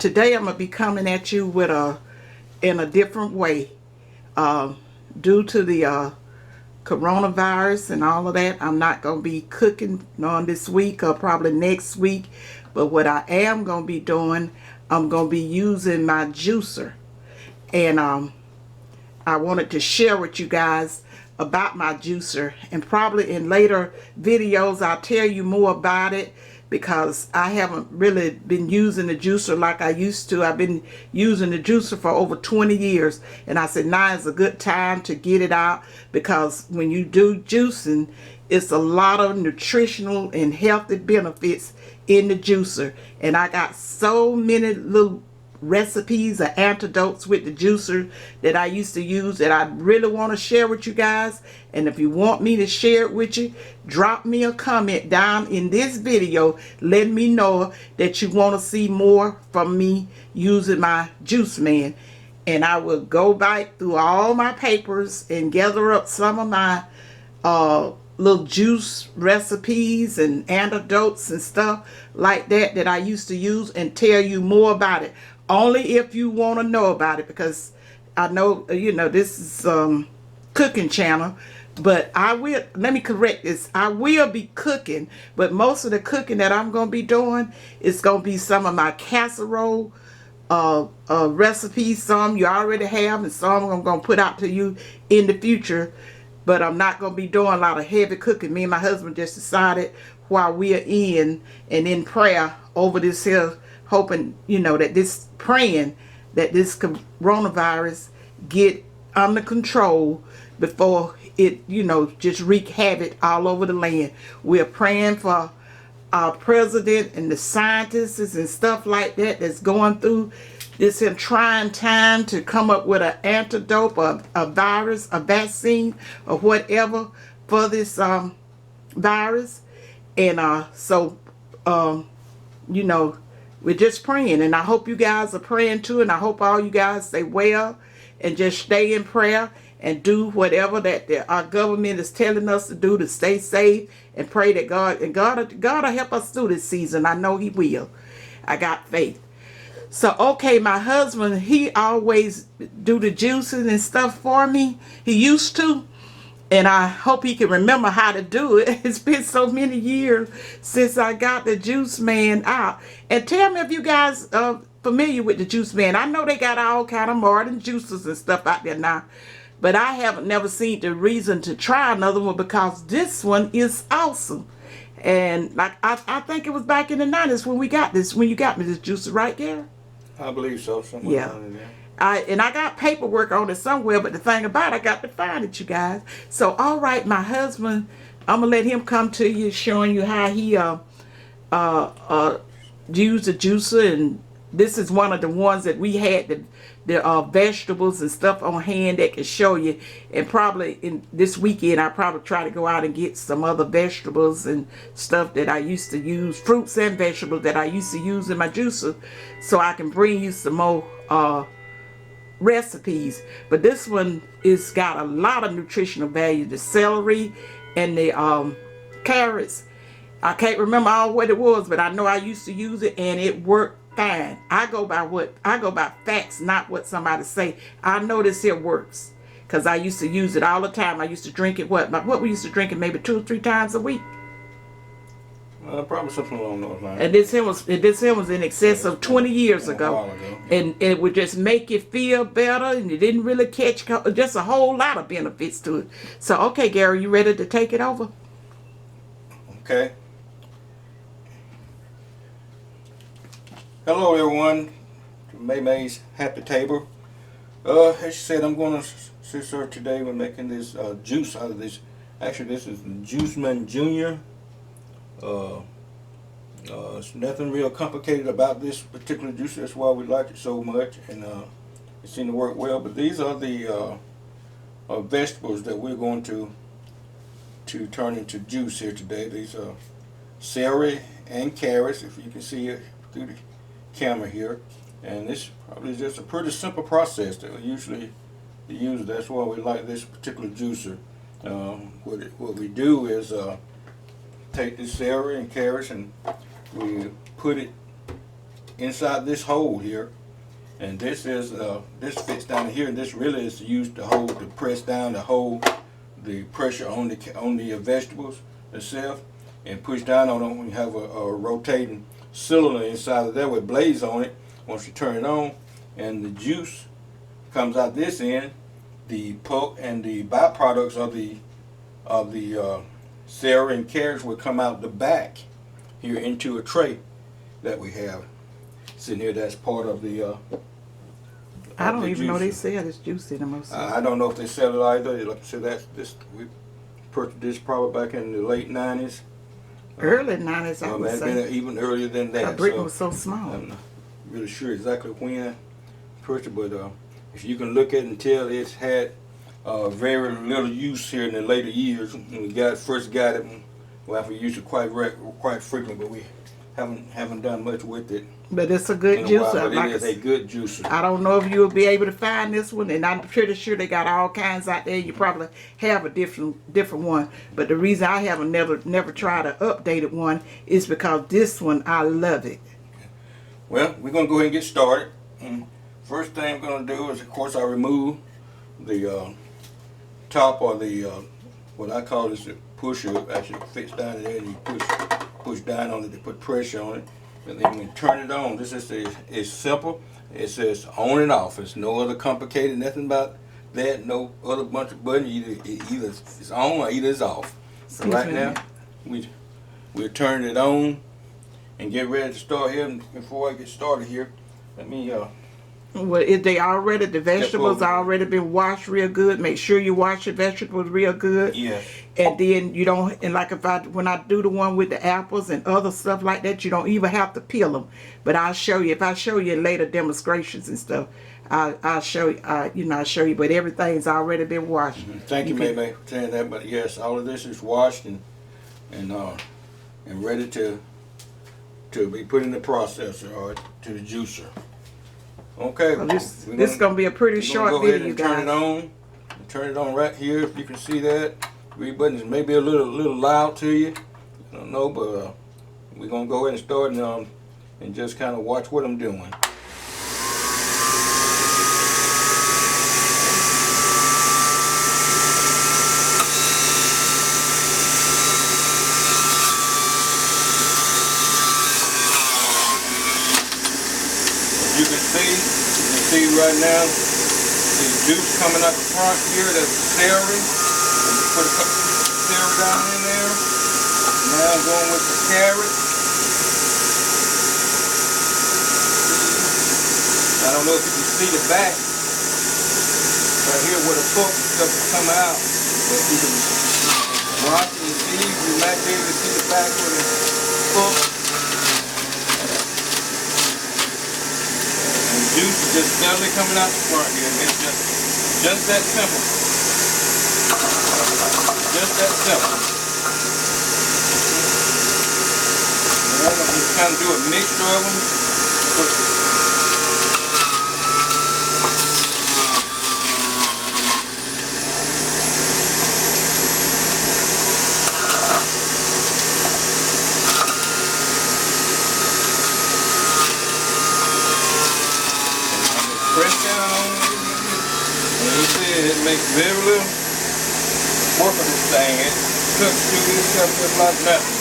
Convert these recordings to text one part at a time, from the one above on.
Today I'm gonna be coming at you with in a different way. Due to the coronavirus and all of that, I'm not gonna be cooking on this week or probably next week. But what I am gonna be doing, I'm gonna be using my juicer, and I wanted to share with you guys about my juicer, and probably in later videos I'll tell you more about it, because I haven't really been using the juicer like I used to. I've been using the juicer for over 20 years, and I said now is a good time to get it out, because when you do juicing, it's a lot of nutritional and healthy benefits in the juicer. And I got so many little recipes or antidotes with the juicer that I used to use that I really want to share with you guys. And if you want me to share it with you, drop me a comment down in this video. Let me know that you want to see more from me using my juice man, and I will go back through all my papers and gather up some of my little juice recipes and antidotes and stuff like that that I used to use, and tell you more about it. Only if you want to know about it, because I know, you know, this is cooking channel. But I will, let me correct this, I will be cooking, but most of the cooking that I'm going to be doing is going to be some of my casserole recipes. Some you already have, and some I'm going to put out to you in the future. But I'm not going to be doing a lot of heavy cooking. Me and my husband just decided while we are in prayer over this here, hoping, you know, that this, praying that this coronavirus get under control before it, you know, just wreak havoc all over the land. We're praying for our president and the scientists and stuff like that that's going through this trying time to come up with an antidote or a virus, a vaccine or whatever for this virus. And you know, we're just praying, and I hope you guys are praying too, and I hope all you guys stay well and just stay in prayer and do whatever that our government is telling us to do to stay safe, and pray that God will help us through this season. I know He will. I got faith. So, okay, my husband, he always do the juicing and stuff for me. He used to. And I hope he can remember how to do it. It's been so many years since I got the juice man out. And tell me if you guys are familiar with the juice man. I know they got all kind of modern juices and stuff out there now, but I haven't never seen the reason to try another one, because this one is awesome. And like I think it was back in the 90s when we got this, when you got me this juicer, right, Gary? I believe so. Somewhere Yeah. down in there. And I got paperwork on it somewhere, but the thing about it, I got to find it, you guys. So, all right, my husband, I'm going to let him come to you, showing you how he used the juicer. And this is one of the ones that we had, the vegetables and stuff on hand that can show you. And probably in this weekend, I'll probably try to go out and get some other vegetables and stuff that I used to use, fruits and vegetables that I used to use in my juicer, so I can bring you some more recipes. But this one is got a lot of nutritional value. The celery and the carrots, I can't remember all what it was, but I know I used to use it and it worked fine. I go by facts, not what somebody say. I know this here works because I used to use it all the time. I used to drink it what we used to drink it maybe 2 or 3 times a week. Probably something along those lines. And this hymn was in excess of 20 years ago. And it would just make you feel better, and you didn't really catch just a whole lot of benefits to it. So, okay, Gary, you ready to take it over? Okay. Hello, everyone. To Mae Mae's Happy Table. As she said, I'm going to assist her today with making this juice out of this. Actually, this is Juice Man Jr. It's nothing real complicated about this particular juice. That's why we like it so much, and it seemed to work well. But these are the vegetables that we're going to turn into juice here today. These are celery and carrots, if you can see it through the camera here. And this probably is just a pretty simple process that we usually use. That's why we like this particular juicer. What we do is take this celery and carrots and we put it inside this hole here, and this is this fits down here, and this really is used to hold, to press down, to hold the pressure on the vegetables itself, and push down on them when you have a rotating cylinder inside of there with blades on it. Once you turn it on, and the juice comes out this end, the pulp and the byproducts of the celery and carrots will come out the back here into a tray that we have sitting here. That's part of the I don't even know they sell this juice anymore. I don't know if they sell it either. Like I said, we purchased this probably back in the late 90s. Early 90s, I would say. Been even earlier than that. Britain was so small. I'm not really sure exactly when I purchased it, but if you can look at it and tell, it's had very little use here in the later years. When we first got it, well, we used it quite frequently, but we haven't done much with it. But it's a good juicer. But it is a good juicer. I don't know if you'll be able to find this one, and I'm pretty sure they got all kinds out there. You probably have a different one. But the reason I haven't never tried an updated one is because this one, I love it. Well, we're gonna go ahead and get started. First thing I'm gonna do is, of course, I remove the top, or the what I call this the pusher. Actually fits down in there, and you push down on it to put pressure on it. And then we turn it on. This is it's simple. It says on and off. It's no other complicated, nothing about that. No other bunch of buttons. Either it's on or either it's off. So right now, we're turning it on and get ready to start here. And before I get started here, let me well, if the vegetables already been washed real good, make sure you wash your vegetables real good. Yes. And then you don't, and like when I do the one with the apples and other stuff like that, you don't even have to peel them. But I'll show you, if I show you in later demonstrations and stuff, I'll show you, I'll show you, but everything's already been washed. Thank you, Mae Mae, for saying that. But yes, all of this is washed and ready to be put in the processor or to the juicer. Okay, so this is gonna be a pretty short video, you guys. Turn it on right here. If you can see that, read buttons may be a little loud to you. I don't know, but we're gonna go ahead and start and just kind of watch what I'm doing. You can see right now the juice coming out the front here. That's the celery. Put a couple of celery down in there. Now I'm going with the carrot. I don't know if you can see the back right here where the pulp and stuff is coming out. But if you can watch and see, you might be able to see the back where the pulp. Juice is just steadily coming out the front here. It's just that simple. Just that simple. And I'm just kind of do a mixture of them. Press down, and you see it makes very little work of this thing. It cooks through this stuff just like nothing.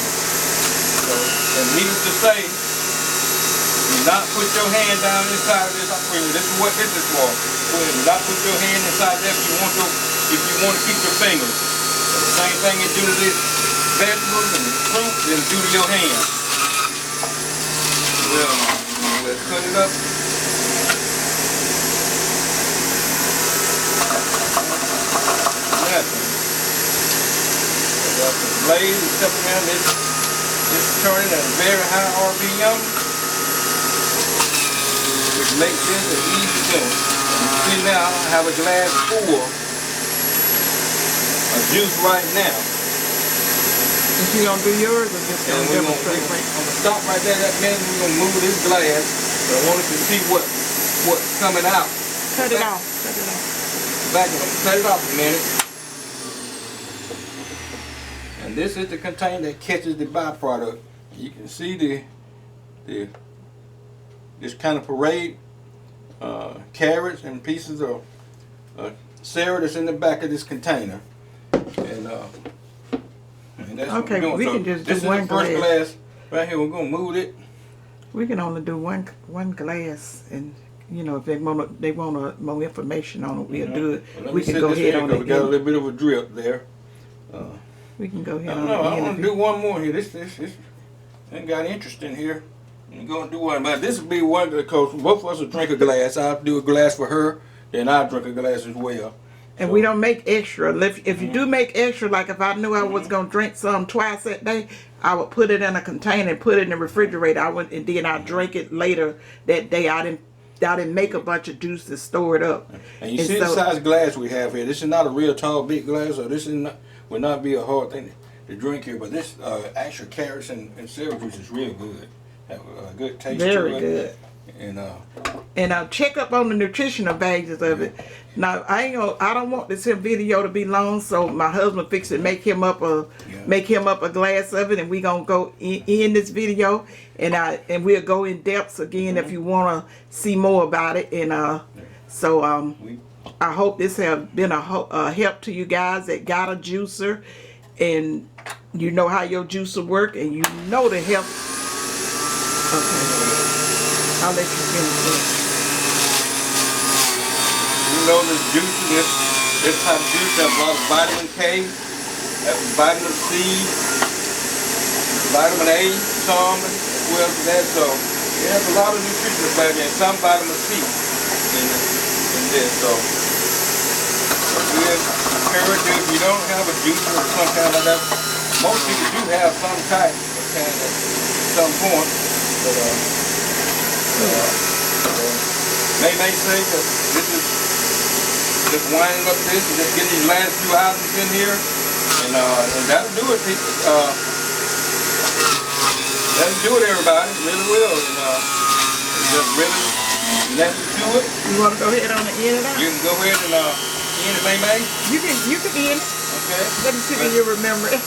So, and needless to say, do not put your hand down inside of this. This is what this is for. Do not put your hand inside there if you want to keep your fingers. So the same thing you do to these vegetables and fruit, then do to your hand. Well, let's cut it up. The blade is stepping around this turning at a very high RPM, which makes this an easy thing. You see now I have a glass full of juice right now. Is you gonna do yours or just gonna demonstrate? I'm gonna stop right there that minute. We're gonna move this glass, but I wanted to see what's coming out. Cut it off. Cut it off. Back and cut it off a minute. And this is the container that catches the byproduct. You can see the just kind of parade carrots and pieces of celery that's in the back of this container. And that's what we're Okay, doing. we So can just this is do one the first glass. glass right here. We're gonna move it. We can only do one glass, and you know if they want more information on it, we'll do it. Well, let We me can set go this ahead here on 'cause the we got a end. little bit of a drip there. We can go ahead I on don't know. the I end. want to do one more here. This ain't got interest in here. I'm gonna do one, but this will be one because both of us will drink a glass. I'll do a glass for her, then I'll drink a glass as well. And So, we don't make extra. If you do make extra, like if I knew I was gonna drink some twice that day, I would put it in a container and put it in the refrigerator. And then I drink it later that day. I didn't make a bunch of juice to store it up. And you And see the so- size glass we have here. This is not a real tall, big glass, so this will not be a hard thing to drink here. But this actual carrots and celery juice is real good. Have a good taste Very to it. good. And Check up on the nutritional pages of it. Now I don't want this here video to be long, so my husband fixed it, make him up a glass of it, and we gonna go in this video, and we'll go in depths again if you wanna see more about it. And so I hope this have been a help to you guys that got a juicer, and you know how your juicer work, and you know the help. Okay, I'll let you finish it. you know this juice, this type of juice has a lot of vitamin K, vitamin C, vitamin A, some as well as that. So it has a lot of nutritional value and some vitamin C in this. So we encourage you, if you don't have a juicer or some kind of that, most people do have some type of kind at some point. But Mae Mae say that this is just winding up this and just getting these last few items in here, and that'll do it, people. That'll do it, everybody. It really will. And just really let it do it. You want to go ahead on the end of that? You can go ahead and end it, Mae Mae. You can end it. Okay. Let me see if you remember it.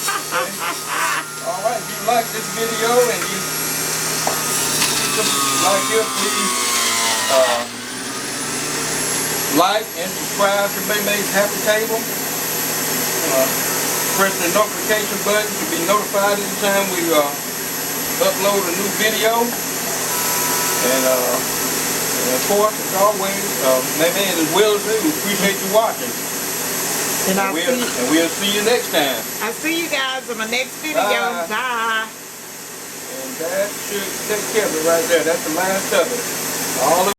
All right. If you like this video and you like it, please like and subscribe to Mae Mae's Happy Table. Press the notification button to be notified anytime we upload a new video. And of course, as always, Mae Mae and as well as we appreciate you watching. And we'll see you next time. I'll see you guys in my next video. Bye. Bye. And that should take care of it right there. That's the last of it. All of